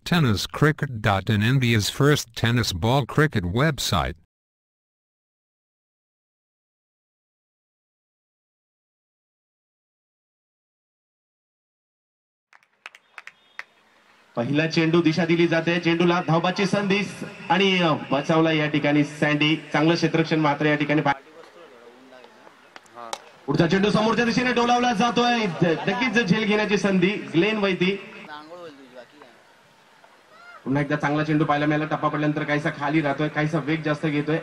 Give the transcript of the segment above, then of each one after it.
TennisCricket.in, India's first tennis ball cricket website. पहिला चेंडू दिशा दिली जाते, चेंडूला धावबाची संधी आणि बचावला या ठिकाणी सँडी. चांगलं क्षेत्ररक्षण मात्र या ठिकाणी. पुढचा चेंडू समोरच्या दिशेने डोलावला जातोय, नक्कीच झेल घेण्याची संधी ग्लेन वैती. पुन्हा एकदा चांगला चेंडू पाहायला मिळाला. टप्पा पडल्यानंतर काहीसा खाली राहतोय, काहीसा वेग जास्त घेतोय.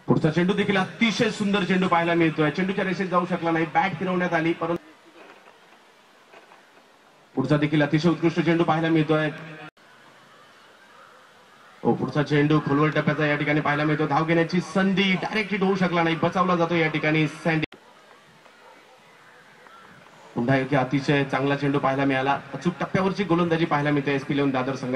पुढचा चेंडू देखील अतिशय सुंदर चेंडू पाहायला मिळतोय. चेंडूच्या रेषेत जाऊ शकला नाही, बॅट फिरवण्यात आली, परंतु पुढचा देखील अतिशय उत्कृष्ट चेंडू पाहायला मिळतोय. पुढचा चेंडू खोलवर टप्प्याचा या ठिकाणी पाहायला मिळतो. धाव घेण्याची संधी, डायरेक्ट हिट होऊ शकला नाही, बचावला जातो या ठिकाणी सँडी. पुन्हा एक अतिशय चांगला चेंडू पाहायला मिळाला. अचूक टप्प्यावरची गोलंदाजी पाहायला मिळते SP11 दादर संघ.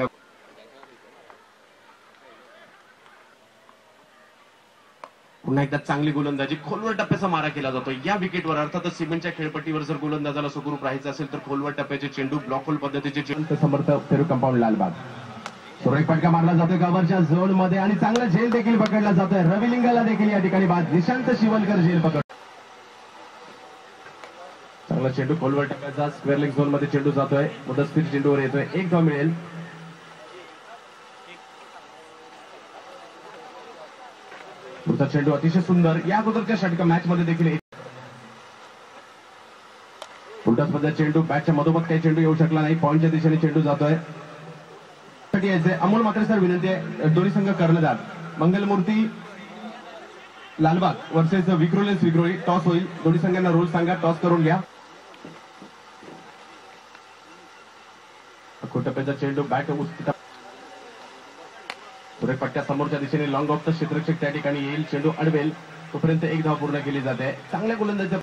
पुन्हा एकदा चांगली गोलंदाजी, खोलवर टप्प्याचा मारा केला जातो या विकेटवर. अर्थातच सिमेंटच्या खेळपट्टीवर जर गोलंदाजाला सुखरूप राहायचं असेल तर खोलवर टप्प्याचे चेंडू, ब्लॉक होल पद्धतीचे चेंडू. समर्थ फेरू कंपाऊंड लालबाग. सुरेख फटका मारला जातोय कव्हरच्या झोन मध्ये आणि चांगला झेल देखील पकडला जातोय. रविलिंगाला देखील या ठिकाणी बाद. निशांत शिवलकर झेल पकड. चांगला चेंडू खोलवर टप्प्याचा स्क्वेअर लेग झोन मध्ये चेंडू जातोय. मुदस्फीर चेंडूवर येतोय, एक धाव मिळेल. पुढचा चेंडू अतिशय सुंदर. या अगोदरच्या षटक मॅच मध्ये देखील उलटा पद्धत चेंडू, बॅटच्या मधोमध काही चेंडू येऊ शकला नाही. पॉईंटच्या दिशेने चेंडू जातोय. अमोल मात्रे सर विनंती आहे, दोन्ही संघ कर्णधार मंगलमूर्ती लालबाग वर्सेस विक्रोलेन्स विक्रोळी. टॉस होईल, दोन्ही संघांना रोल सांगा, टॉस करून घ्या. टप्प्याचा चेंडू, बॅट पुढे पट्ट्या समोरच्या दिशेने लॉंग ऑफ द क्षेत्ररक्षक त्या ठिकाणी येईल, चेंडू अडवेल, तोपर्यंत एक धाव पूर्ण केली जाते. चांगल्या गोलंदाजीचा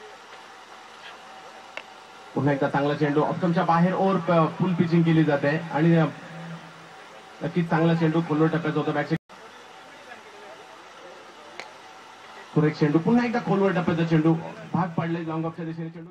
पुन्हा एकदा चांगला चेंडू, ऑप्शनच्या बाहेर ओव्हर फुल पिचिंग केली जाते आणि नक्कीच चांगला चेंडू खोलवर टप्प्याचा होता. बॅट चेंडू, पुन्हा एकदा खोलवर टप्प्याचा चेंडू, भाग पाडले लॉंग ऑफच्या दिशेने चेंडू.